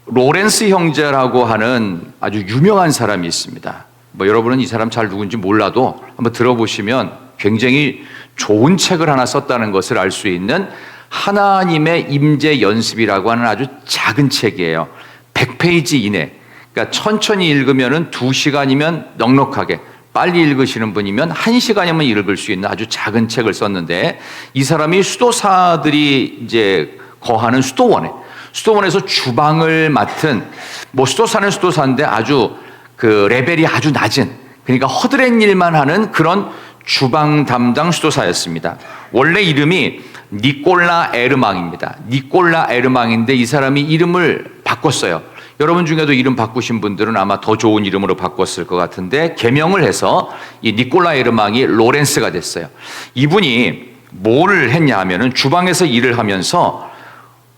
로렌스 형제라고 하는 아주 유명한 사람이 있습니다. 여러분은 이 사람 잘 누군지 몰라도 한번 들어보시면 굉장히 좋은 책을 하나 썼다는 것을 알 수 있는 하나님의 임재 연습이라고 하는 아주 작은 책이에요. 100페이지 이내. 그러니까 천천히 읽으면 2시간이면 넉넉하게, 빨리 읽으시는 분이면 1시간이면 읽을 수 있는 아주 작은 책을 썼는데, 이 사람이 수도사들이 이제 거하는 수도원에서 주방을 맡은, 수도사는 수도사인데 아주 그 레벨이 아주 낮은, 그러니까 허드렛 일만 하는 그런 주방 담당 수도사였습니다. 원래 이름이 니콜라 에르망입니다. 니콜라 에르망인데 이 사람이 이름을 바꿨어요. 여러분 중에도 이름 바꾸신 분들은 아마 더 좋은 이름으로 바꿨을 것 같은데, 개명을 해서 이 니콜라 에르망이 로렌스가 됐어요. 이분이 뭘 했냐 하면은 주방에서 일을 하면서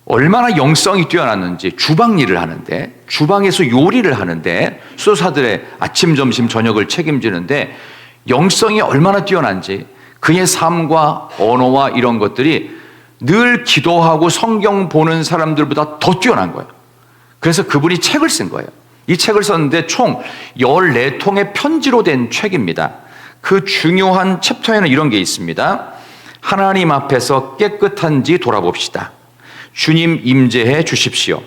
얼마나 영성이 뛰어났는지, 주방 일을 하는데, 주방에서 요리를 하는데, 수도사들의 아침, 점심, 저녁을 책임지는데 영성이 얼마나 뛰어난지, 그의 삶과 언어와 이런 것들이 늘 기도하고 성경 보는 사람들보다 더 뛰어난 거예요. 그래서 그분이 책을 쓴 거예요. 이 책을 썼는데 총 14통의 편지로 된 책입니다. 그 중요한 챕터에는 이런 게 있습니다. 하나님 앞에서 깨끗한지 돌아봅시다. 주님 임재해 주십시오.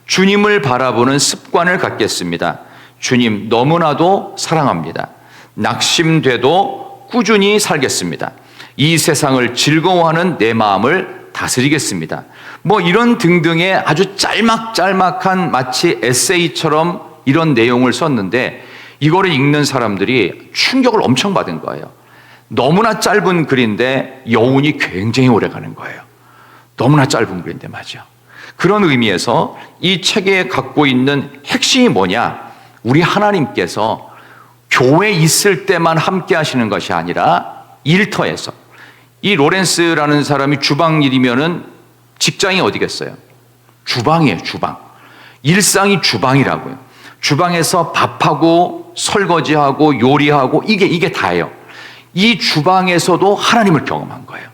주님을 바라보는 습관을 갖겠습니다. 주님 너무나도 사랑합니다. 낙심돼도 꾸준히 살겠습니다. 이 세상을 즐거워하는 내 마음을 다스리겠습니다. 이런 등등의 아주 짤막짤막한 마치 에세이처럼 이런 내용을 썼는데, 이거를 읽는 사람들이 충격을 엄청 받은 거예요. 너무나 짧은 글인데 여운이 굉장히 오래 가는 거예요. 너무나 짧은 글인데 말이죠. 그런 의미에서 이 책에 갖고 있는 핵심이 뭐냐? 우리 하나님께서 교회에 있을 때만 함께 하시는 것이 아니라 일터에서, 이 로렌스라는 사람이 주방 일이면은 직장이 어디겠어요? 주방이에요, 주방. 일상이 주방이라고요. 주방에서 밥하고 설거지하고 요리하고 이게 다예요. 이 주방에서도 하나님을 경험한 거예요.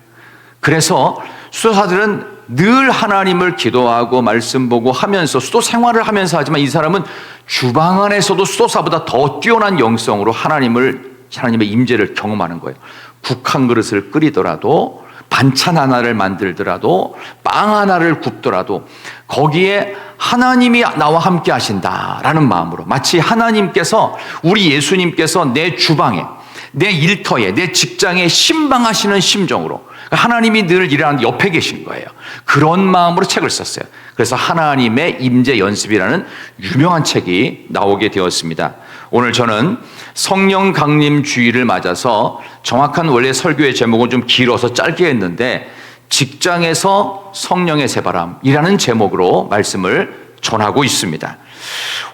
그래서 수도사들은 늘 하나님을 기도하고 말씀 보고 하면서 수도 생활을 하면서 하지만, 이 사람은 주방 안에서도 수도사보다 더 뛰어난 영성으로 하나님의 임재를 경험하는 거예요. 국 한 그릇을 끓이더라도, 반찬 하나를 만들더라도, 빵 하나를 굽더라도 거기에 하나님이 나와 함께 하신다라는 마음으로, 마치 하나님께서, 우리 예수님께서 내 주방에, 내 일터에, 내 직장에 신방하시는 심정으로 하나님이 늘 일하는 옆에 계신 거예요. 그런 마음으로 책을 썼어요. 그래서 하나님의 임재 연습이라는 유명한 책이 나오게 되었습니다. 오늘 저는 성령 강림 주일을 맞아서 정확한 원래 설교의 제목은 좀 길어서 짧게 했는데, 직장에서 성령의 새바람이라는 제목으로 말씀을 전하고 있습니다.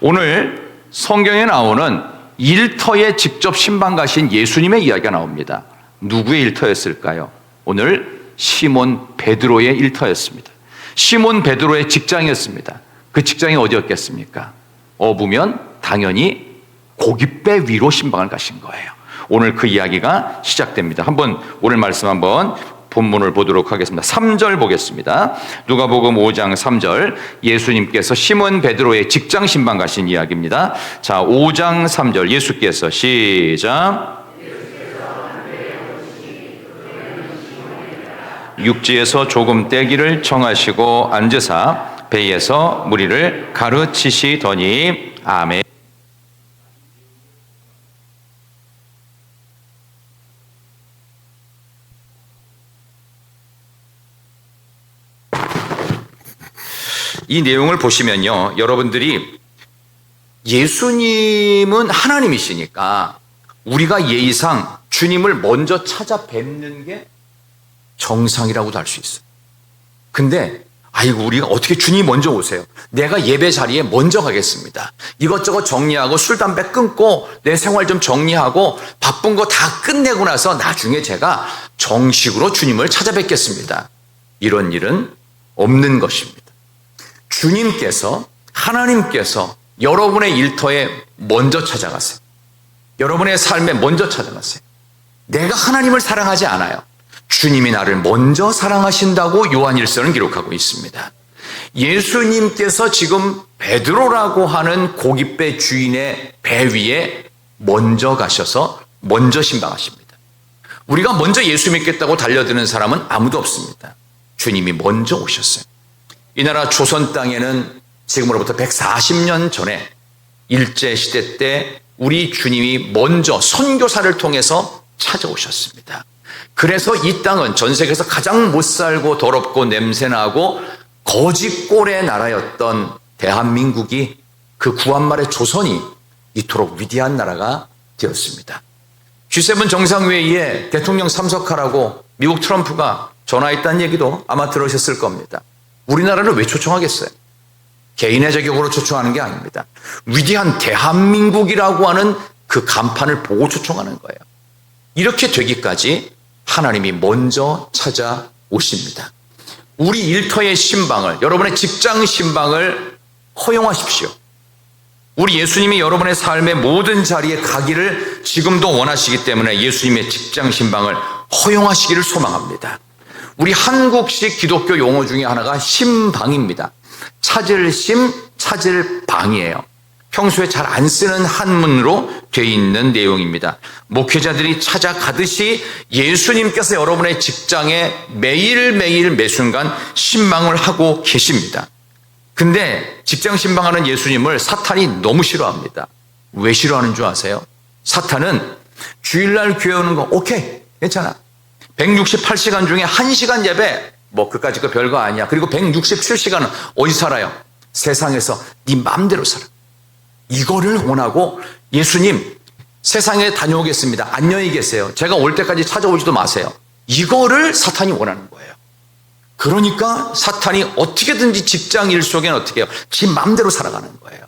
오늘 성경에 나오는 일터에 직접 신방 가신 예수님의 이야기가 나옵니다. 누구의 일터였을까요? 오늘 시몬 베드로의 일터였습니다. 시몬 베드로의 직장이었습니다. 그 직장이 어디였겠습니까? 어부면 당연히 고깃배 위로 신방을 가신 거예요. 오늘 그 이야기가 시작됩니다. 오늘 말씀 한번 본문을 보도록 하겠습니다. 3절 보겠습니다. 누가복음 5장 3절, 예수님께서 시몬 베드로의 직장 신방 가신 이야기입니다. 자, 5장 3절, 예수께서 시작. 육지에서 조금 떼기를 정하시고 앉으사 배에서 무리를 가르치시더니. 아멘. 이 내용을 보시면요, 여러분들이 예수님은 하나님이시니까 우리가 예의상 주님을 먼저 찾아뵙는 게 정상이라고도 할 수 있어요. 근데 우리가 어떻게 주님이 먼저 오세요? 내가 예배 자리에 먼저 가겠습니다. 이것저것 정리하고 술 담배 끊고 내 생활 좀 정리하고 바쁜 거 다 끝내고 나서 나중에 제가 정식으로 주님을 찾아뵙겠습니다. 이런 일은 없는 것입니다. 주님께서, 하나님께서 여러분의 일터에 먼저 찾아가세요. 여러분의 삶에 먼저 찾아가세요. 내가 하나님을 사랑하지 않아요. 주님이 나를 먼저 사랑하신다고 요한일서는 기록하고 있습니다. 예수님께서 지금 베드로라고 하는 고깃배 주인의 배 위에 먼저 가셔서 먼저 신방하십니다. 우리가 먼저 예수 믿겠다고 달려드는 사람은 아무도 없습니다. 주님이 먼저 오셨어요. 이 나라 조선 땅에는 지금으로부터 140년 전에 일제시대 때 우리 주님이 먼저 선교사를 통해서 찾아오셨습니다. 그래서 이 땅은 전 세계에서 가장 못살고 더럽고 냄새나고 거짓골의 나라였던 대한민국이 그 구한말의 조선이 이토록 위대한 나라가 되었습니다. G7 정상회의에 대통령 참석하라고 미국 트럼프가 전화했다는 얘기도 아마 들으셨을 겁니다. 우리나라를 왜 초청하겠어요? 개인의 자격으로 초청하는 게 아닙니다. 위대한 대한민국이라고 하는 그 간판을 보고 초청하는 거예요. 이렇게 되기까지 하나님이 먼저 찾아오십니다. 우리 일터의 신방을, 여러분의 직장 신방을 허용하십시오. 우리 예수님이 여러분의 삶의 모든 자리에 가기를 지금도 원하시기 때문에 예수님의 직장 신방을 허용하시기를 소망합니다. 우리 한국식 기독교 용어 중에 하나가 신방입니다. 찾을 심, 찾을 방이에요. 평소에 잘 안 쓰는 한문으로 되어 있는 내용입니다. 목회자들이 찾아가듯이 예수님께서 여러분의 직장에 매일매일 매순간 신방을 하고 계십니다. 근데 직장 신방하는 예수님을 사탄이 너무 싫어합니다. 왜 싫어하는 줄 아세요? 사탄은 주일날 교회 오는 거 오케이 괜찮아. 168시간 중에 1시간 예배 뭐 그까짓 거 별거 아니야. 그리고 167시간은 어디 살아요? 세상에서 네 마음대로 살아. 이거를 원하고 예수님 세상에 다녀오겠습니다. 안녕히 계세요. 제가 올 때까지 찾아오지도 마세요. 이거를 사탄이 원하는 거예요. 그러니까 사탄이 어떻게든지 직장 일 속에는 어떻게 해요? 지 마음대로 살아가는 거예요.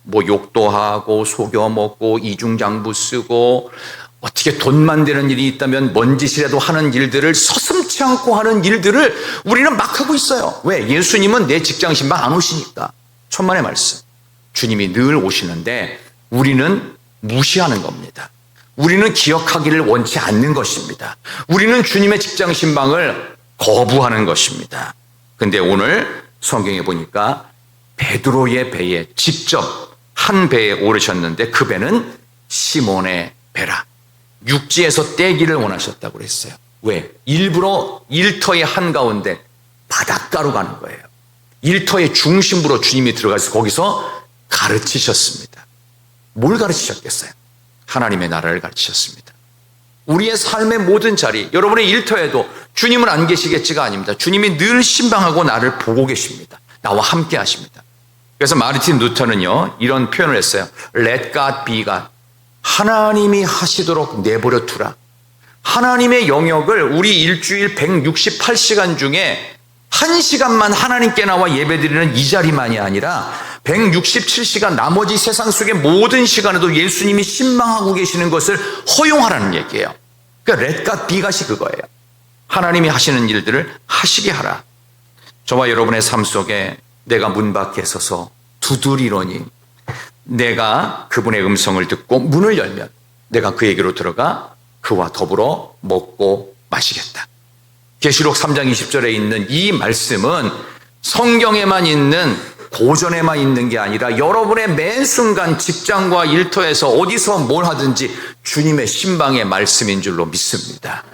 뭐 욕도 하고 속여 먹고 이중장부 쓰고 어떻게 돈만 되는 일이 있다면 뭔 짓이라도 하는 일들을 서슴지 않고 하는 일들을 우리는 막 하고 있어요. 왜? 예수님은 내 직장 신방 안 오시니까. 천만의 말씀. 주님이 늘 오시는데 우리는 무시하는 겁니다. 우리는 기억하기를 원치 않는 것입니다. 우리는 주님의 직장 신방을 거부하는 것입니다. 근데 오늘 성경에 보니까 베드로의 배에 직접 한 배에 오르셨는데 그 배는 시몬의 배라. 육지에서 떼기를 원하셨다고 그랬어요. 왜? 일부러 일터의 한가운데 바닷가로 가는 거예요. 일터의 중심부로 주님이 들어가서 거기서 가르치셨습니다. 뭘 가르치셨겠어요? 하나님의 나라를 가르치셨습니다. 우리의 삶의 모든 자리, 여러분의 일터에도 주님은 안 계시겠지가 아닙니다. 주님이 늘 신방하고 나를 보고 계십니다. 나와 함께 하십니다. 그래서 마르틴 루터는요 이런 표현을 했어요. Let God be God. 하나님이 하시도록 내버려 두라. 하나님의 영역을 우리 일주일 168시간 중에 1시간만 하나님께 나와 예배드리는 이 자리만이 아니라 167시간 나머지 세상 속의 모든 시간에도 예수님이 신방하고 계시는 것을 허용하라는 얘기예요. 그러니까 Let God be God이 그거예요. 하나님이 하시는 일들을 하시게 하라. 저와 여러분의 삶 속에 내가 문 밖에 서서 두드리노니 내가 그분의 음성을 듣고 문을 열면 내가 그에게로 들어가 그와 더불어 먹고 마시겠다. 계시록 3장 20절에 있는 이 말씀은 성경에만 있는 고전에만 있는 게 아니라 여러분의 매 순간 직장과 일터에서 어디서 뭘 하든지 주님의 신방의 말씀인 줄로 믿습니다.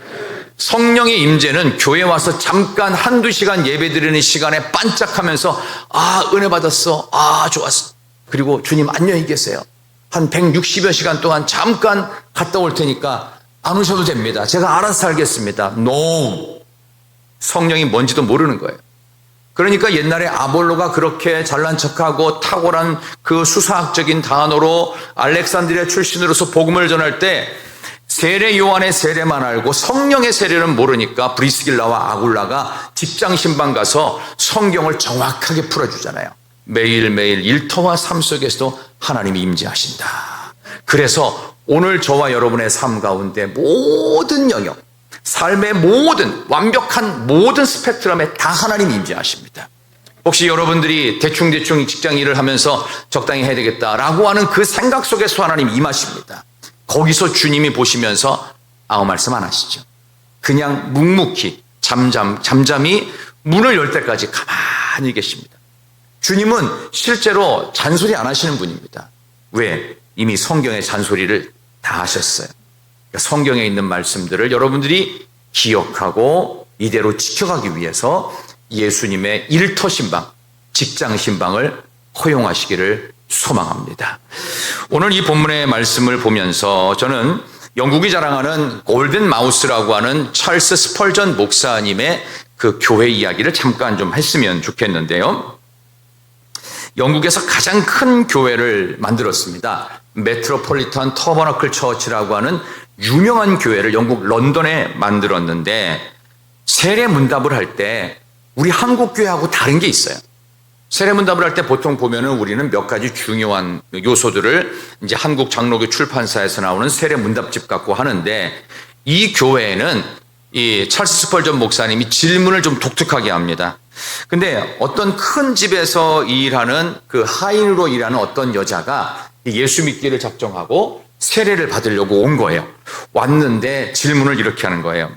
성령의 임재는 교회 와서 잠깐 한두 시간 예배드리는 시간에 반짝하면서 아 은혜 받았어, 아 좋았어, 그리고 주님 안녕히 계세요. 한 160여 시간 동안 잠깐 갔다 올 테니까 안 오셔도 됩니다. 제가 알아서 살겠습니다. No. 성령이 뭔지도 모르는 거예요. 그러니까 옛날에 아볼로가 그렇게 잘난 척하고 탁월한 그 수사학적인 단어로 알렉산드리아 출신으로서 복음을 전할 때 세례 요한의 세례만 알고 성령의 세례는 모르니까 브리스길라와 아굴라가 직장 신방 가서 성경을 정확하게 풀어주잖아요. 매일매일 일터와 삶 속에서도 하나님이 임재하신다. 그래서 오늘 저와 여러분의 삶 가운데 모든 영역, 삶의 모든 완벽한 모든 스펙트럼에 다 하나님이 임재하십니다. 혹시 여러분들이 대충 직장 일을 하면서 적당히 해야 되겠다라고 하는 그 생각 속에서 하나님이 임하십니다. 거기서 주님이 보시면서 아무 말씀 안 하시죠. 그냥 묵묵히 잠잠히 문을 열 때까지 가만히 계십니다. 주님은 실제로 잔소리 안 하시는 분입니다. 왜? 이미 성경의 잔소리를 다 하셨어요. 그러니까 성경에 있는 말씀들을 여러분들이 기억하고 이대로 지켜가기 위해서 예수님의 일터 신방, 직장 신방을 허용하시기를 소망합니다. 오늘 이 본문의 말씀을 보면서 저는 영국이 자랑하는 골든 마우스라고 하는 찰스 스펄전 목사님의 그 교회 이야기를 잠깐 좀 했으면 좋겠는데요. 영국에서 가장 큰 교회를 만들었습니다. 메트로폴리탄 터버너클 처치라고 하는 유명한 교회를 영국 런던에 만들었는데 세례문답을 할 때 우리 한국 교회하고 다른 게 있어요. 세례문답을 할 때 보통 보면은 우리는 몇 가지 중요한 요소들을 이제 한국 장로교 출판사에서 나오는 세례문답집 갖고 하는데 이 교회에는 이 찰스 스펄전 목사님이 질문을 좀 독특하게 합니다. 근데 어떤 큰 집에서 일하는 그 하인으로 일하는 어떤 여자가 예수 믿기를 작정하고 세례를 받으려고 온 거예요. 왔는데 질문을 이렇게 하는 거예요.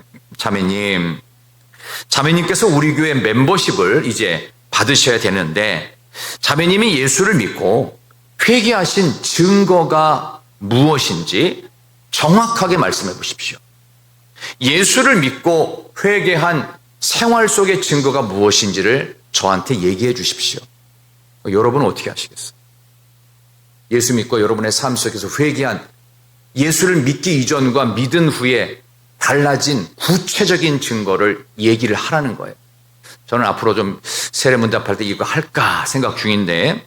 자매님께서 우리 교회 멤버십을 이제 받으셔야 되는데 자매님이 예수를 믿고 회개하신 증거가 무엇인지 정확하게 말씀해 보십시오. 예수를 믿고 회개한 생활 속의 증거가 무엇인지를 저한테 얘기해 주십시오. 여러분은 어떻게 하시겠어요? 예수 믿고 여러분의 삶 속에서 회개한 예수를 믿기 이전과 믿은 후에 달라진 구체적인 증거를 얘기를 하라는 거예요. 저는 앞으로 좀 세례문답할 때 이거 할까 생각 중인데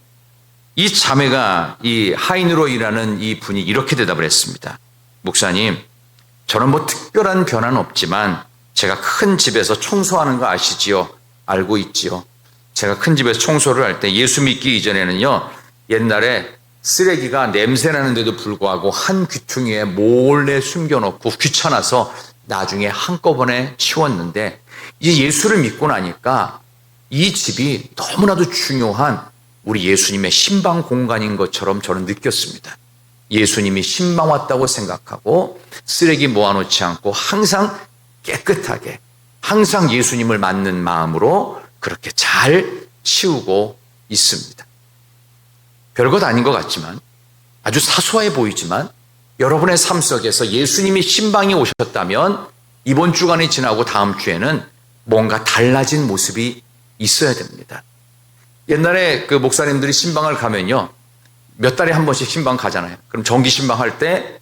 이 자매가 이 하인으로 일하는 이 분이 이렇게 대답을 했습니다. 목사님, 저는 뭐 특별한 변화는 없지만 제가 큰 집에서 청소하는 거 아시지요? 알고 있지요? 제가 큰 집에서 청소를 할 때 예수 믿기 이전에는요, 옛날에 쓰레기가 냄새 나는데도 불구하고 한 귀퉁이에 몰래 숨겨놓고 귀찮아서 나중에 한꺼번에 치웠는데 이제 예수를 믿고 나니까 이 집이 너무나도 중요한 우리 예수님의 신방 공간인 것처럼 저는 느꼈습니다. 예수님이 신방 왔다고 생각하고 쓰레기 모아놓지 않고 항상 깨끗하게 항상 예수님을 맞는 마음으로 그렇게 잘 치우고 있습니다. 별것 아닌 것 같지만 아주 사소해 보이지만 여러분의 삶 속에서 예수님이 신방에 오셨다면 이번 주간이 지나고 다음 주에는 뭔가 달라진 모습이 있어야 됩니다. 옛날에 그 목사님들이 신방을 가면요, 몇 달에 한 번씩 신방 가잖아요. 그럼 정기 신방 할 때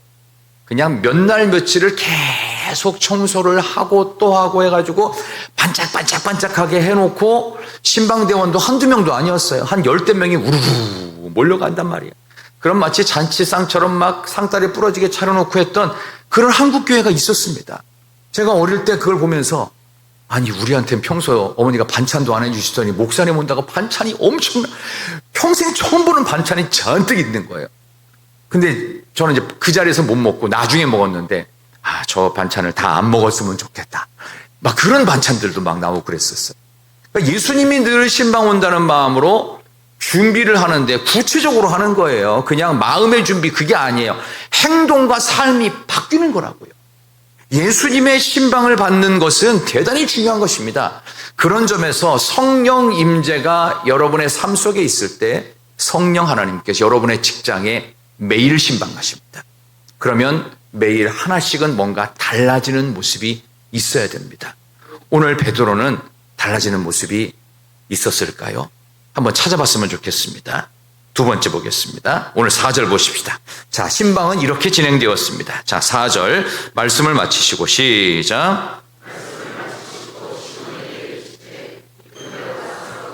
그냥 몇 날 며칠을 계속 청소를 하고 또 하고 해가지고 반짝반짝반짝하게 해놓고 신방대원도 한두 명도 아니었어요. 한 10대 명이 우르르 몰려간단 말이에요. 그럼 마치 잔치상처럼 막 상다리 부러지게 차려놓고 했던 그런 한국교회가 있었습니다. 제가 어릴 때 그걸 보면서 아니 우리한테는 평소 어머니가 반찬도 안 해주시더니 목사님 온다고 반찬이 엄청 평생 처음 보는 반찬이 잔뜩 있는 거예요. 근데 저는 이제 그 자리에서 못 먹고 나중에 먹었는데 저 반찬을 다 안 먹었으면 좋겠다. 막 그런 반찬들도 막 나오고 그랬었어요. 그러니까 예수님이 늘 신방 온다는 마음으로 준비를 하는데 구체적으로 하는 거예요. 그냥 마음의 준비 그게 아니에요. 행동과 삶이 바뀌는 거라고요. 예수님의 신방을 받는 것은 대단히 중요한 것입니다. 그런 점에서 성령 임재가 여러분의 삶 속에 있을 때 성령 하나님께서 여러분의 직장에 매일 신방 가십니다. 그러면 매일 하나씩은 뭔가 달라지는 모습이 있어야 됩니다. 오늘 베드로는 달라지는 모습이 있었을까요? 한번 찾아봤으면 좋겠습니다. 두 번째 보겠습니다. 오늘 4절 보십시다. 자, 신방은 이렇게 진행되었습니다. 자, 4절 말씀을 마치시고 시작.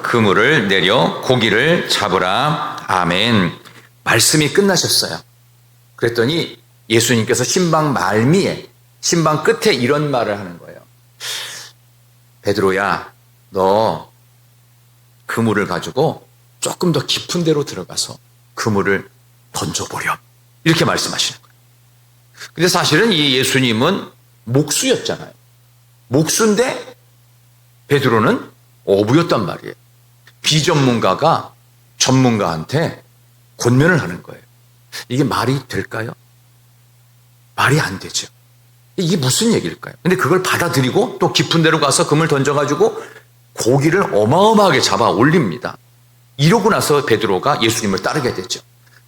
그물을 내려 고기를 잡으라. 아멘. 말씀이 끝나셨어요. 그랬더니 예수님께서 신방 말미에 신방 끝에 이런 말을 하는 거예요. 베드로야, 너 그물을 가지고 조금 더 깊은 데로 들어가서 그물을 던져보렴. 이렇게 말씀하시는 거예요. 근데 사실은 이 예수님은 목수였잖아요. 목수인데 베드로는 어부였단 말이에요. 비전문가가 전문가한테 권면을 하는 거예요. 이게 말이 될까요? 말이 안 되죠. 이게 무슨 얘기일까요? 근데 그걸 받아들이고 또 깊은 데로 가서 그물 던져가지고 고기를 어마어마하게 잡아 올립니다. 이러고 나서 베드로가 예수님을 따르게 됐죠.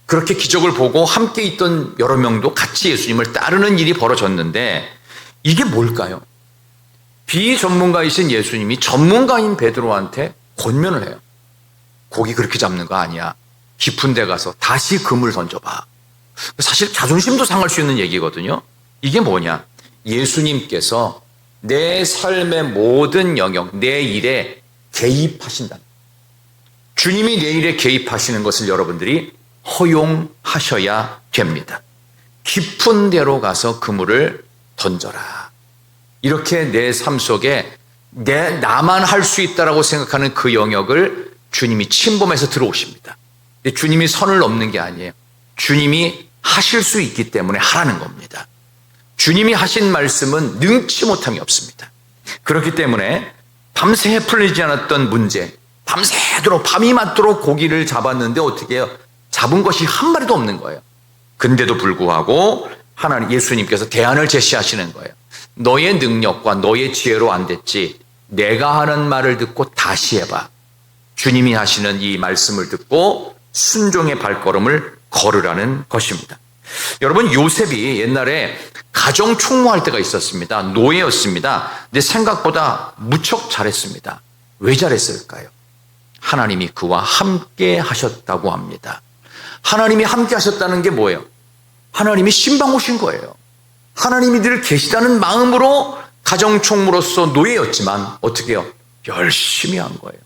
그렇게 기적을 보고 함께 있던 여러 명도 같이 예수님을 따르는 일이 벌어졌는데 이게 뭘까요? 비전문가이신 예수님이 전문가인 베드로한테 권면을 해요. 고기 그렇게 잡는 거 아니야. 깊은 데 가서 다시 그물 던져봐. 사실 자존심도 상할 수 있는 얘기거든요. 이게 뭐냐? 예수님께서 내 삶의 모든 영역, 내 일에 개입하신다. 주님이 내 일에 개입하시는 것을 여러분들이 허용하셔야 됩니다. 깊은 데로 가서 그물을 던져라. 이렇게 내 삶 속에 나만 할 수 있다라고 생각하는 그 영역을 주님이 침범해서 들어오십니다. 근데 주님이 선을 넘는 게 아니에요. 주님이 하실 수 있기 때문에 하라는 겁니다. 주님이 하신 말씀은 능치 못함이 없습니다. 그렇기 때문에 밤새 풀리지 않았던 문제, 밤새도록 밤이 맞도록 고기를 잡았는데 어떻게 해요? 잡은 것이 한 마리도 없는 거예요. 근데도 불구하고 하나님 예수님께서 대안을 제시하시는 거예요. 너의 능력과 너의 지혜로 안 됐지. 내가 하는 말을 듣고 다시 해봐. 주님이 하시는 이 말씀을 듣고 순종의 발걸음을 걸으라는 것입니다. 여러분, 요셉이 옛날에 가정 총무할 때가 있었습니다. 노예였습니다. 근데 생각보다 무척 잘했습니다. 왜 잘했을까요? 하나님이 그와 함께 하셨다고 합니다. 하나님이 함께 하셨다는 게 뭐예요? 하나님이 신방 오신 거예요. 하나님이 늘 계시다는 마음으로 가정 총무로서 노예였지만 어떻게 해요? 열심히 한 거예요.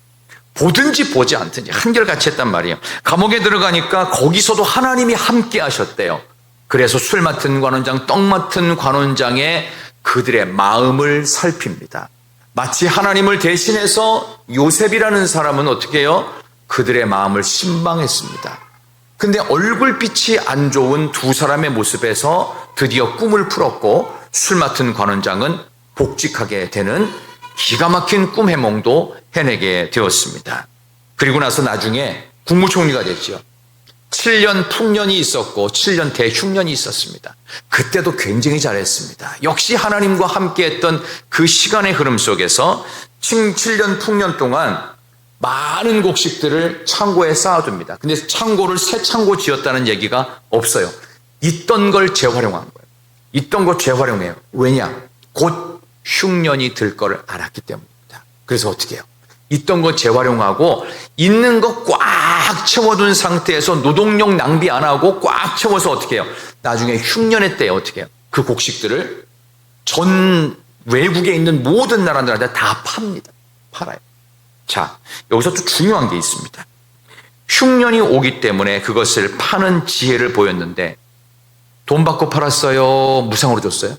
보든지 보지 않든지 한결같이 했단 말이에요. 감옥에 들어가니까 거기서도 하나님이 함께 하셨대요. 그래서 술 맡은 관원장, 떡 맡은 관원장의 그들의 마음을 살핍니다. 마치 하나님을 대신해서 요셉이라는 사람은 어떻게 해요? 그들의 마음을 신방했습니다. 근데 얼굴빛이 안 좋은 두 사람의 모습에서 드디어 꿈을 풀었고 술 맡은 관원장은 복직하게 되는 기가 막힌 꿈 해몽도 해내게 되었습니다. 그리고 나서 나중에 국무총리가 됐죠. 7년 풍년이 있었고 7년 대흉년이 있었습니다. 그때도 굉장히 잘했습니다. 역시 하나님과 함께했던 그 시간의 흐름 속에서 7년 풍년 동안 많은 곡식들을 창고에 쌓아둡니다. 근데 창고를 새 창고 지었다는 얘기가 없어요. 있던 걸 재활용한 거예요. 있던 걸 재활용해요. 왜냐? 곧 흉년이 들 거를 알았기 때문입니다. 그래서 어떻게 해요? 있던 거 재활용하고 있는 거 꽉 채워둔 상태에서 노동력 낭비 안 하고 꽉 채워서 어떻게 해요? 나중에 흉년의 때에 어떻게 해요? 그 곡식들을 전 외국에 있는 모든 나라들한테 다 팝니다. 팔아요. 자, 여기서 또 중요한 게 있습니다. 흉년이 오기 때문에 그것을 파는 지혜를 보였는데 돈 받고 팔았어요? 무상으로 줬어요?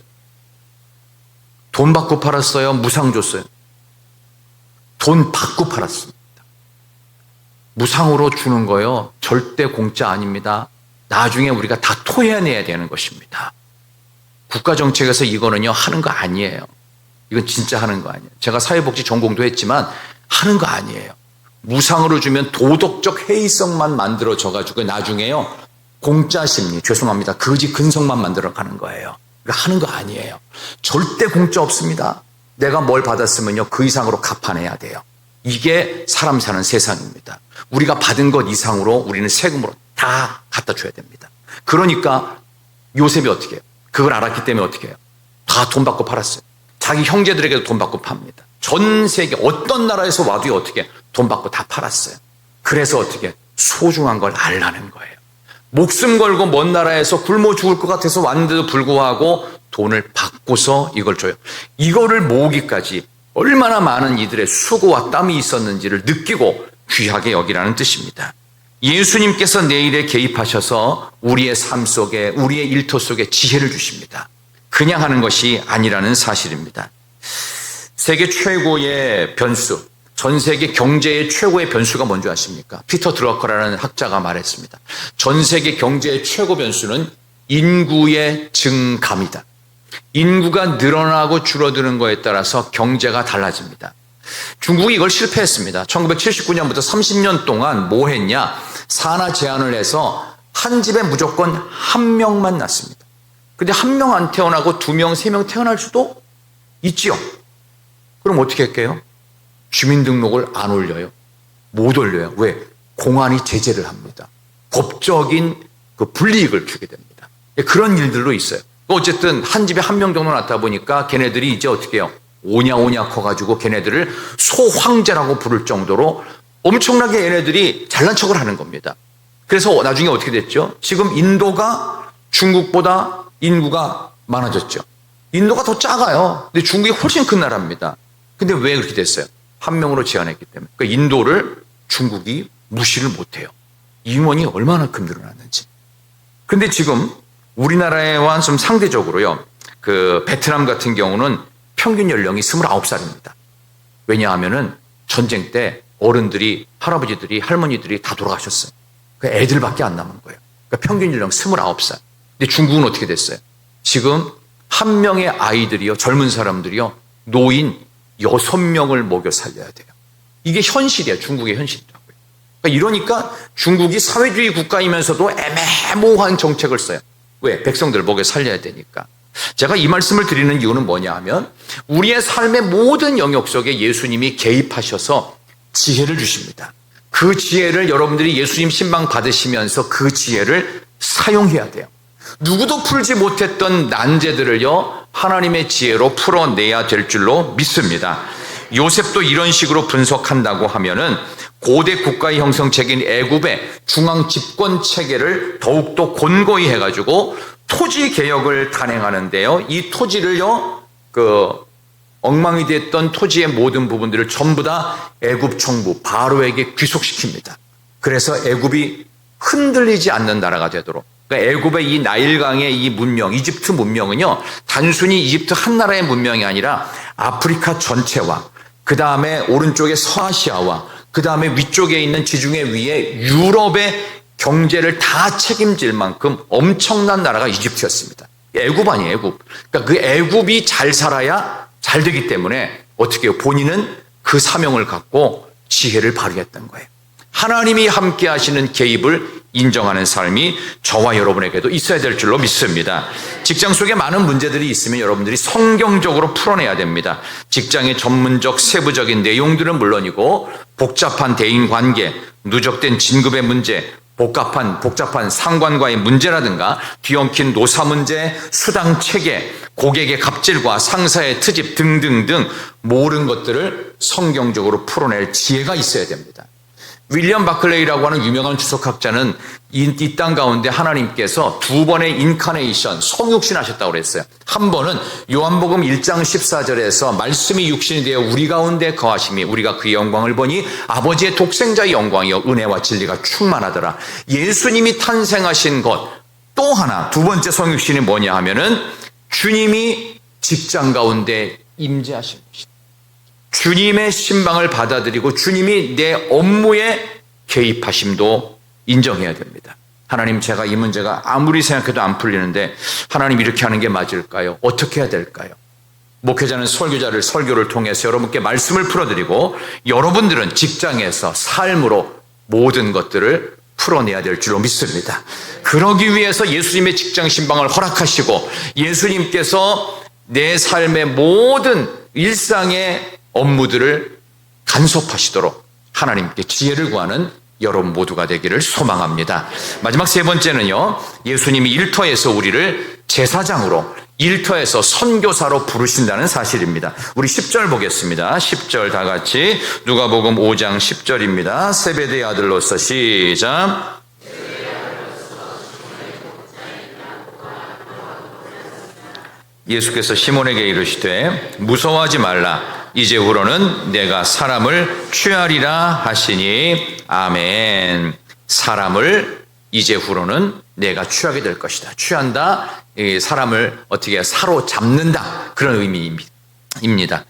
돈 받고 팔았어요? 무상 줬어요? 돈 받고 팔았습니다. 무상으로 주는 거요. 절대 공짜 아닙니다. 나중에 우리가 다 토해내야 되는 것입니다. 국가정책에서 이거는요, 하는 거 아니에요. 이건 진짜 하는 거 아니에요. 제가 사회복지 전공도 했지만 하는 거 아니에요. 무상으로 주면 도덕적 해이성만 만들어져가지고 나중에요, 공짜 심리, 죄송합니다. 거지 근성만 만들어가는 거예요. 그러니까 하는 거 아니에요. 절대 공짜 없습니다. 내가 뭘 받았으면요, 그 이상으로 갚아내야 돼요. 이게 사람 사는 세상입니다. 우리가 받은 것 이상으로 우리는 세금으로 다 갖다 줘야 됩니다. 그러니까 요셉이 어떻게 해요? 그걸 알았기 때문에 어떻게 해요? 다 돈 받고 팔았어요. 자기 형제들에게도 돈 받고 팝니다. 전 세계 어떤 나라에서 와도 어떻게 해요? 돈 받고 다 팔았어요. 그래서 어떻게 해요? 소중한 걸 알라는 거예요. 목숨 걸고 먼 나라에서 굶어 죽을 것 같아서 왔는데도 불구하고 돈을 받고서 이걸 줘요. 이거를 모으기까지 얼마나 많은 이들의 수고와 땀이 있었는지를 느끼고 귀하게 여기라는 뜻입니다. 예수님께서 내 일에 개입하셔서 우리의 삶 속에, 우리의 일터 속에 지혜를 주십니다. 그냥 하는 것이 아니라는 사실입니다. 세계 최고의 변수, 전 세계 경제의 최고의 변수가 뭔지 아십니까? 피터 드러커라는 학자가 말했습니다. 전 세계 경제의 최고 변수는 인구의 증감이다. 인구가 늘어나고 줄어드는 거에 따라서 경제가 달라집니다. 중국이 이걸 실패했습니다. 1979년부터 30년 동안 뭐 했냐? 산하 제한을 해서 한 집에 무조건 한 명만 낳습니다. 근데 한 명 안 태어나고 2명, 3명 태어날 수도 있지요. 그럼 어떻게 할게요? 주민등록을 안 올려요. 못 올려요. 왜? 공안이 제재를 합니다. 법적인 그 불이익을 주게 됩니다. 그런 일들도 있어요. 어쨌든 한 집에 한 명 정도 낳다 보니까 걔네들이 이제 어떻게 해요? 오냐 커가지고 걔네들을 소황제라고 부를 정도로 엄청나게 얘네들이 잘난 척을 하는 겁니다. 그래서 나중에 어떻게 됐죠? 지금 인도가 중국보다 인구가 많아졌죠. 인도가 더 작아요. 근데 중국이 훨씬 큰 나라입니다. 근데 왜 그렇게 됐어요? 한 명으로 제한했기 때문에. 그러니까 인도를 중국이 무시를 못해요. 인원이 얼마나큼 늘어났는지. 근데 지금 우리나라와 좀 상대적으로요, 그 베트남 같은 경우는 평균 연령이 29살입니다. 왜냐하면은 전쟁 때 어른들이, 할아버지들이, 할머니들이 다 돌아가셨어요. 그러니까 애들밖에 안 남은 거예요. 그러니까 평균 연령 29살. 근데 중국은 어떻게 됐어요? 지금 한 명의 아이들이요, 젊은 사람들이요, 노인 6명을 먹여 살려야 돼요. 이게 현실이에요. 중국의 현실이라고요. 그러니까 이러니까 중국이 사회주의 국가이면서도 애매모호한 정책을 써요. 왜? 백성들 먹여 살려야 되니까. 제가 이 말씀을 드리는 이유는 뭐냐 하면 우리의 삶의 모든 영역 속에 예수님이 개입하셔서 지혜를 주십니다. 그 지혜를 여러분들이 예수님 신방 받으시면서 그 지혜를 사용해야 돼요. 누구도 풀지 못했던 난제들을요, 하나님의 지혜로 풀어내야 될 줄로 믿습니다. 요셉도 이런 식으로 분석한다고 하면은 고대 국가의 형성체계인 애굽의 중앙 집권 체계를 더욱더 곤고히 해가지고 토지 개혁을 단행하는데요. 이 토지를요, 엉망이 됐던 토지의 모든 부분들을 전부 다 애굽 정부 바로에게 귀속시킵니다. 그래서 애굽이 흔들리지 않는 나라가 되도록. 그러니까 애굽의 이 나일강의 이 문명, 이집트 문명은요, 단순히 이집트 한 나라의 문명이 아니라 아프리카 전체와 그 다음에 오른쪽에 서아시아와 그 다음에 위쪽에 있는 지중해 위에 유럽의 경제를 다 책임질 만큼 엄청난 나라가 이집트였습니다. 애굽 아니에요, 애굽. 그러니까 그 애굽이 잘 살아야 잘 되기 때문에 어떻게 해요? 본인은 그 사명을 갖고 지혜를 발휘했던 거예요. 하나님이 함께 하시는 개입을 인정하는 삶이 저와 여러분에게도 있어야 될 줄로 믿습니다. 직장 속에 많은 문제들이 있으면 여러분들이 성경적으로 풀어내야 됩니다. 직장의 전문적 세부적인 내용들은 물론이고 복잡한 대인관계, 누적된 진급의 문제, 복잡한 상관과의 문제라든가 뒤엉킨 노사 문제, 수당 체계, 고객의 갑질과 상사의 트집 등등등 모든 것들을 성경적으로 풀어낼 지혜가 있어야 됩니다. 윌리엄 바클레이라고 하는 유명한 주석학자는 이 땅 가운데 하나님께서 두 번의 인카네이션, 성육신 하셨다고 그랬어요. 한 번은 요한복음 1장 14절에서 말씀이 육신이 되어 우리 가운데 거하심이 우리가 그의 영광을 보니 아버지의 독생자의 영광이요 은혜와 진리가 충만하더라. 예수님이 탄생하신 것 또 하나 두 번째 성육신이 뭐냐 하면은 주님이 직장 가운데 임재하신 것이다. 주님의 신방을 받아들이고 주님이 내 업무에 개입하심도 인정해야 됩니다. 하나님, 제가 이 문제가 아무리 생각해도 안 풀리는데 하나님 이렇게 하는 게 맞을까요? 어떻게 해야 될까요? 목회자는 설교를 통해서 여러분께 말씀을 풀어드리고 여러분들은 직장에서 삶으로 모든 것들을 풀어내야 될 줄로 믿습니다. 그러기 위해서 예수님의 직장 신방을 허락하시고 예수님께서 내 삶의 모든 일상의 업무들을 간섭하시도록 하나님께 지혜를 구하는 여러분 모두가 되기를 소망합니다. 마지막 세 번째는요, 예수님이 일터에서 우리를 제사장으로, 일터에서 선교사로 부르신다는 사실입니다. 우리 10절 보겠습니다. 10절 다 같이 누가복음 5장 10절입니다. 세베대의 아들로서 시작. 예수께서 시몬에게 이르시되 무서워하지 말라. 이제후로는 내가 사람을 취하리라 하시니 아멘. 사람을 이제후로는 내가 취하게 될 것이다. 취한다. 사람을 어떻게 사로잡는다. 그런 의미입니다.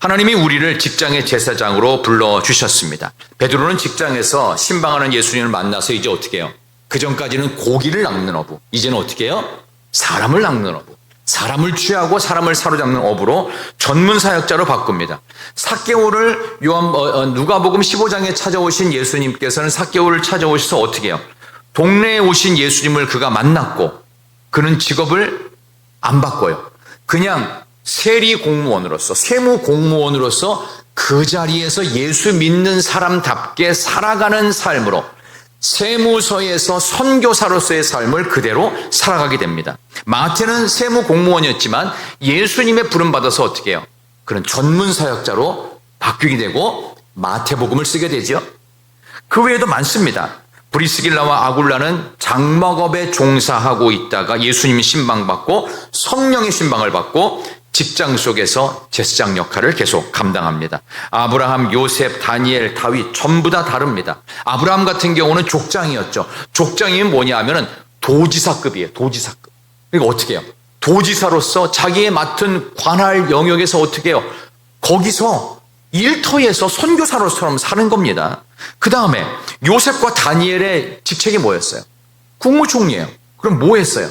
하나님이 우리를 직장의 제사장으로 불러주셨습니다. 베드로는 직장에서 신방하는 예수님을 만나서 이제 어떻게 해요? 그전까지는 고기를 낚는 어부. 이제는 어떻게 해요? 사람을 낚는 어부. 사람을 취하고 사람을 사로잡는 어부로 전문 사역자로 바꿉니다. 삭개오를 누가복음 15장에 찾아오신 예수님께서는 삭개오를 찾아오셔서 어떻게 해요? 동네에 오신 예수님을 그가 만났고 그는 직업을 안 바꿔요. 그냥 세리 공무원으로서, 세무 공무원으로서 그 자리에서 예수 믿는 사람답게 살아가는 삶으로 세무서에서 선교사로서의 삶을 그대로 살아가게 됩니다. 마태는 세무 공무원이었지만 예수님의 부름 받아서 어떻게 해요? 그런 전문 사역자로 바뀌게 되고 마태복음을 쓰게 되죠. 그 외에도 많습니다. 브리스길라와 아굴라는 장막업에 종사하고 있다가 예수님이 신방받고 성령의 신방을 받고 직장 속에서 제사장 역할을 계속 감당합니다. 아브라함, 요셉, 다니엘, 다윗 전부 다 다릅니다. 아브라함 같은 경우는 족장이었죠. 족장이면 뭐냐 하면은 도지사급이에요. 도지사급. 그러니까 어떻게 해요? 도지사로서 자기의 맡은 관할 영역에서 어떻게 해요? 거기서 일터에서 선교사로처럼 사는 겁니다. 그 다음에 요셉과 다니엘의 직책이 뭐였어요? 국무총리예요. 그럼 뭐 했어요?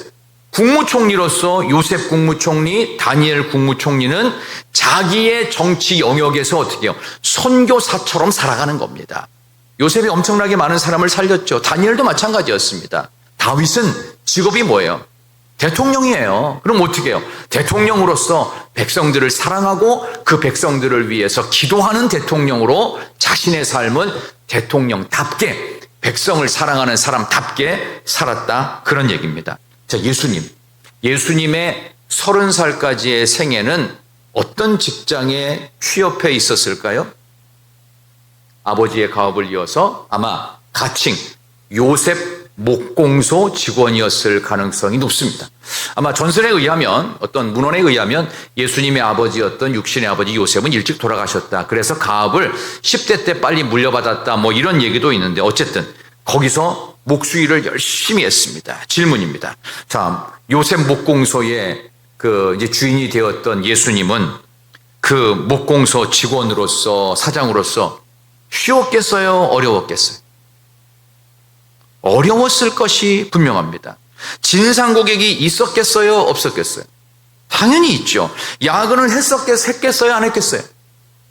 국무총리로서 요셉 국무총리, 다니엘 국무총리는 자기의 정치 영역에서 어떻게 해요? 선교사처럼 살아가는 겁니다. 요셉이 엄청나게 많은 사람을 살렸죠. 다니엘도 마찬가지였습니다. 다윗은 직업이 뭐예요? 대통령이에요. 그럼 어떻게 해요? 대통령으로서 백성들을 사랑하고 그 백성들을 위해서 기도하는 대통령으로 자신의 삶은 대통령답게 백성을 사랑하는 사람답게 살았다. 그런 얘기입니다. 자, 예수님의 30살까지의 생애는 어떤 직장에 취업해 있었을까요? 아버지의 가업을 이어서 아마 가칭 요셉 목공소 직원이었을 가능성이 높습니다. 아마 전설에 의하면, 어떤 문헌에 의하면 예수님의 아버지였던 육신의 아버지 요셉은 일찍 돌아가셨다. 그래서 가업을 10대 때 빨리 물려받았다. 뭐 이런 얘기도 있는데 어쨌든 거기서 목수일을 열심히 했습니다. 질문입니다. 자, 요셉 목공소의 이제 주인이 되었던 예수님은 그 목공소 직원으로서, 사장으로서 쉬웠겠어요? 어려웠겠어요? 어려웠을 것이 분명합니다. 진상 고객이 있었겠어요? 없었겠어요? 당연히 있죠. 야근을 했겠어요? 안 했겠어요?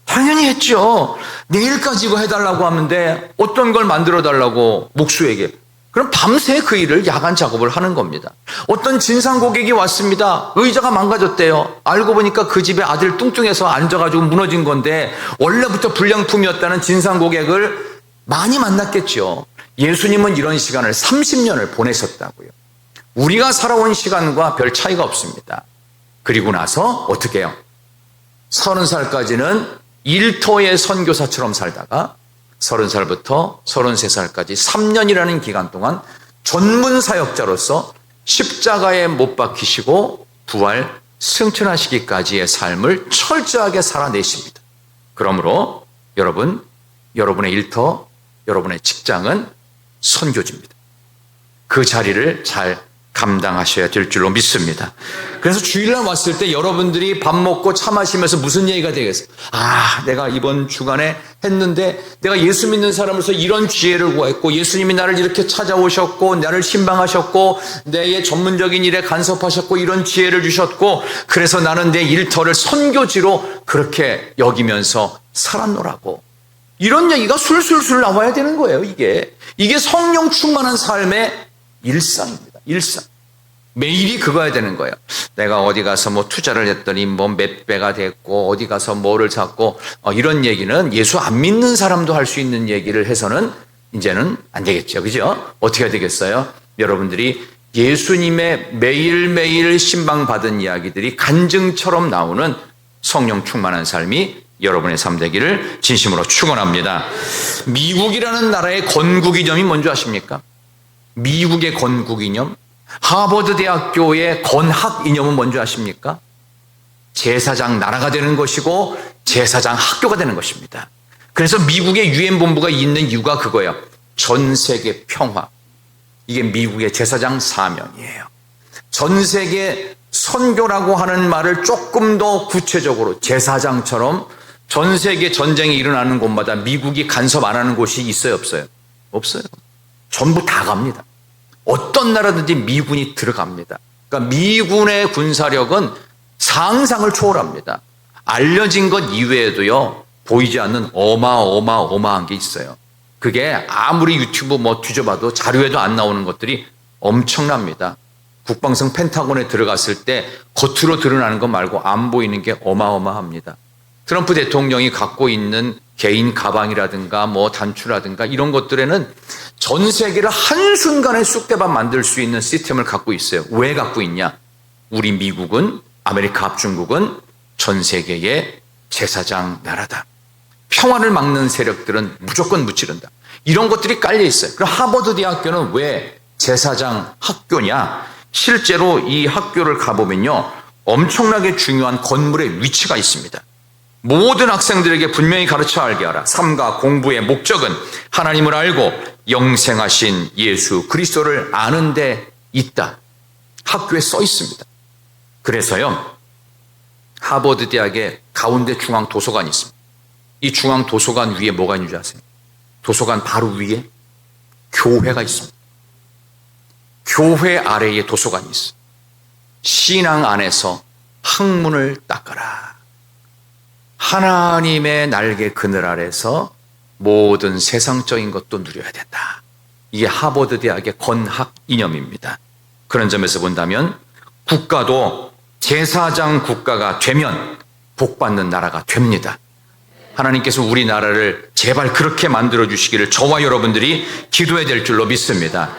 당연히 했죠. 내일까지 이거 해달라고 하는데 어떤 걸 만들어 달라고 목수에게. 그럼 밤새 그 일을 야간 작업을 하는 겁니다. 어떤 진상 고객이 왔습니다. 의자가 망가졌대요. 알고 보니까 그 집에 아들 뚱뚱해서 앉아가지고 무너진 건데 원래부터 불량품이었다는 진상 고객을 많이 만났겠죠. 예수님은 이런 시간을 30년을 보내셨다고요. 우리가 살아온 시간과 별 차이가 없습니다. 그리고 나서 어떻게 해요? 30살까지는 일터의 선교사처럼 살다가 30살부터 33살까지 3년이라는 기간 동안 전문 사역자로서 십자가에 못 박히시고 부활 승천하시기까지의 삶을 철저하게 살아내십니다. 그러므로 여러분의 일터, 여러분의 직장은 선교지입니다. 그 자리를 잘 감당하셔야 될 줄로 믿습니다. 그래서 주일날 왔을 때 여러분들이 밥 먹고 차 마시면서 무슨 얘기가 되겠어요? 내가 이번 주간에 했는데 내가 예수 믿는 사람으로서 이런 지혜를 구했고 예수님이 나를 이렇게 찾아오셨고 나를 신방하셨고 내 전문적인 일에 간섭하셨고 이런 지혜를 주셨고 그래서 나는 내 일터를 선교지로 그렇게 여기면서 살았노라고. 이런 얘기가 술술술 나와야 되는 거예요. 이게 성령 충만한 삶의 일상입니다. 일상. 매일이 그거야 되는 거예요. 내가 어디 가서 뭐 투자를 했더니 뭐 몇 배가 됐고 어디 가서 뭐를 샀고 이런 얘기는 예수 안 믿는 사람도 할 수 있는 얘기를 해서는 이제는 안 되겠죠. 그죠? 어떻게 해야 되겠어요? 여러분들이 예수님의 매일매일 신방받은 이야기들이 간증처럼 나오는 성령 충만한 삶이 여러분의 삶 되기를 진심으로 축원합니다. 미국이라는 나라의 건국 이념이 뭔지 아십니까? 미국의 건국 이념, 하버드 대학교의 건학 이념은 뭔지 아십니까? 제사장 나라가 되는 것이고 제사장 학교가 되는 것입니다. 그래서 미국의 유엔 본부가 있는 이유가 그거예요. 전 세계 평화. 이게 미국의 제사장 사명이에요. 전 세계 선교라고 하는 말을 조금 더 구체적으로 제사장처럼 전 세계 전쟁이 일어나는 곳마다 미국이 간섭 안 하는 곳이 있어요, 없어요? 없어요. 전부 다 갑니다. 어떤 나라든지 미군이 들어갑니다. 그러니까 미군의 군사력은 상상을 초월합니다. 알려진 것 이외에도요, 보이지 않는 어마어마한 게 있어요. 그게 아무리 유튜브 뭐 뒤져봐도 자료에도 안 나오는 것들이 엄청납니다. 국방성 펜타곤에 들어갔을 때 겉으로 드러나는 것 말고 안 보이는 게 어마어마합니다. 트럼프 대통령이 갖고 있는 개인 가방이라든가 뭐 단추라든가 이런 것들에는 전 세계를 한순간에 쑥대밭 만들 수 있는 시스템을 갖고 있어요. 왜 갖고 있냐? 우리 미국은, 아메리카 합중국은 전 세계의 제사장 나라다. 평화를 막는 세력들은 무조건 무찌른다. 이런 것들이 깔려 있어요. 그럼 하버드 대학교는 왜 제사장 학교냐? 실제로 이 학교를 가보면요, 엄청나게 중요한 건물의 위치가 있습니다. 모든 학생들에게 분명히 가르쳐 알게 하라. 삶과 공부의 목적은 하나님을 알고 영생하신 예수 그리스도를 아는 데 있다. 학교에 써 있습니다. 그래서요, 하버드 대학의 가운데 중앙 도서관이 있습니다. 이 중앙 도서관 위에 뭐가 있는지 아세요? 도서관 바로 위에 교회가 있습니다. 교회 아래에 도서관이 있어요. 신앙 안에서 학문을 닦아라. 하나님의 날개 그늘 아래서 모든 세상적인 것도 누려야 된다. 이게 하버드 대학의 건학 이념입니다. 그런 점에서 본다면 국가도 제사장 국가가 되면 복받는 나라가 됩니다. 하나님께서 우리나라를 제발 그렇게 만들어 주시기를 저와 여러분들이 기도해야 될 줄로 믿습니다.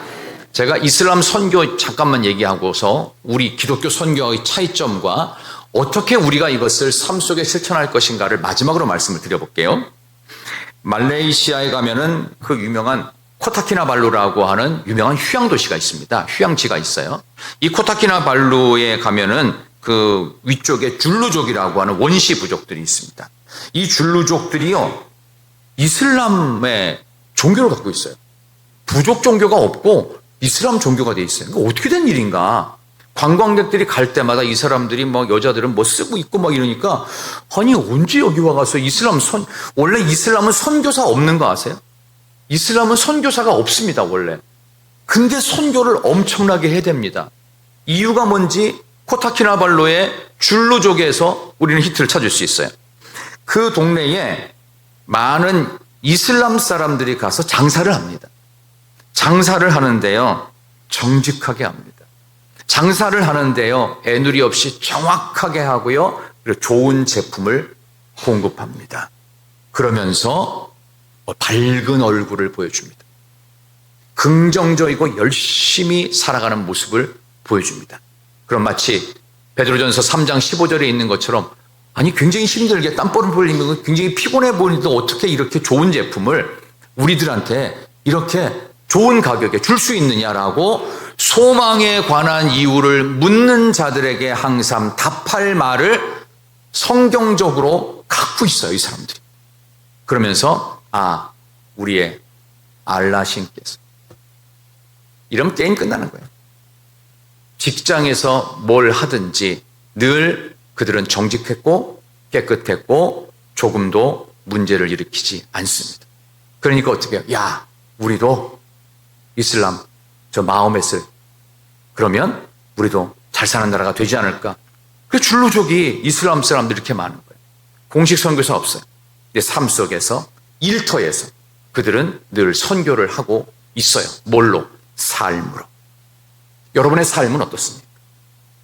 제가 이슬람 선교 잠깐만 얘기하고서 우리 기독교 선교의 차이점과 어떻게 우리가 이것을 삶 속에 실천할 것인가를 마지막으로 말씀을 드려볼게요. 말레이시아에 가면은 그 유명한 코타키나발루라고 하는 유명한 휴양도시가 있습니다. 휴양지가 있어요. 이 코타키나발루에 가면은 그 위쪽에 줄루족이라고 하는 원시 부족들이 있습니다. 이 줄루족들이요, 이슬람의 종교를 갖고 있어요. 부족 종교가 없고 이슬람 종교가 돼 있어요. 그러니까 어떻게 된 일인가? 관광객들이 갈 때마다 이 사람들이 뭐 여자들은 뭐 쓰고 있고 막 이러니까, 아니 언제 여기 와가서 원래 이슬람은 선교사 없는 거 아세요? 이슬람은 선교사가 없습니다, 원래. 근데 선교를 엄청나게 해댑니다. 이유가 뭔지 코타키나발루의 줄루족에서 우리는 히트를 찾을 수 있어요. 그 동네에 많은 이슬람 사람들이 가서 장사를 합니다. 장사를 하는데요, 정직하게 합니다. 장사를 하는데요, 애누리 없이 정확하게 하고요, 그리고 좋은 제품을 공급합니다. 그러면서 밝은 얼굴을 보여줍니다. 긍정적이고 열심히 살아가는 모습을 보여줍니다. 그럼 마치 베드로전서 3장 15절에 있는 것처럼, 아니 굉장히 힘들게 땀벌을 흘리면 굉장히 피곤해 보이는데 어떻게 이렇게 좋은 제품을 우리들한테 이렇게 좋은 가격에 줄 수 있느냐라고 소망에 관한 이유를 묻는 자들에게 항상 답할 말을 성경적으로 갖고 있어요, 이 사람들이. 그러면서 우리의 알라 신께서, 이러면 게임 끝나는 거예요. 직장에서 뭘 하든지 늘 그들은 정직했고 깨끗했고 조금도 문제를 일으키지 않습니다. 그러니까 어떻게 해요? 야, 우리도 이슬람 저 마호멧을, 그러면 우리도 잘 사는 나라가 되지 않을까? 그 줄루족이 이슬람 사람들이 이렇게 많은 거예요. 공식 선교사 없어요. 삶 속에서, 일터에서 그들은 늘 선교를 하고 있어요. 뭘로? 삶으로. 여러분의 삶은 어떻습니까?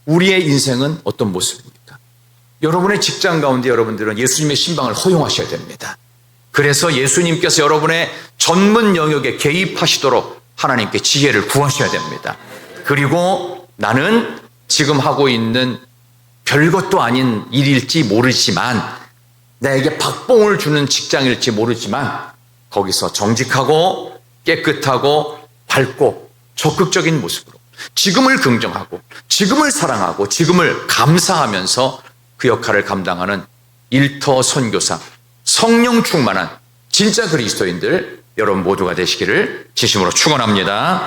우리의 인생은 어떤 모습입니까? 여러분의 직장 가운데 여러분들은 예수님의 신방을 허용하셔야 됩니다. 그래서 예수님께서 여러분의 전문 영역에 개입하시도록 하나님께 지혜를 구하셔야 됩니다. 그리고 나는 지금 하고 있는 별것도 아닌 일일지 모르지만, 나에게 박봉을 주는 직장일지 모르지만, 거기서 정직하고 깨끗하고 밝고 적극적인 모습으로 지금을 긍정하고 지금을 사랑하고 지금을 감사하면서 그 역할을 감당하는 일터 선교사, 성령 충만한 진짜 그리스도인들 여러분 모두가 되시기를 진심으로 축원합니다.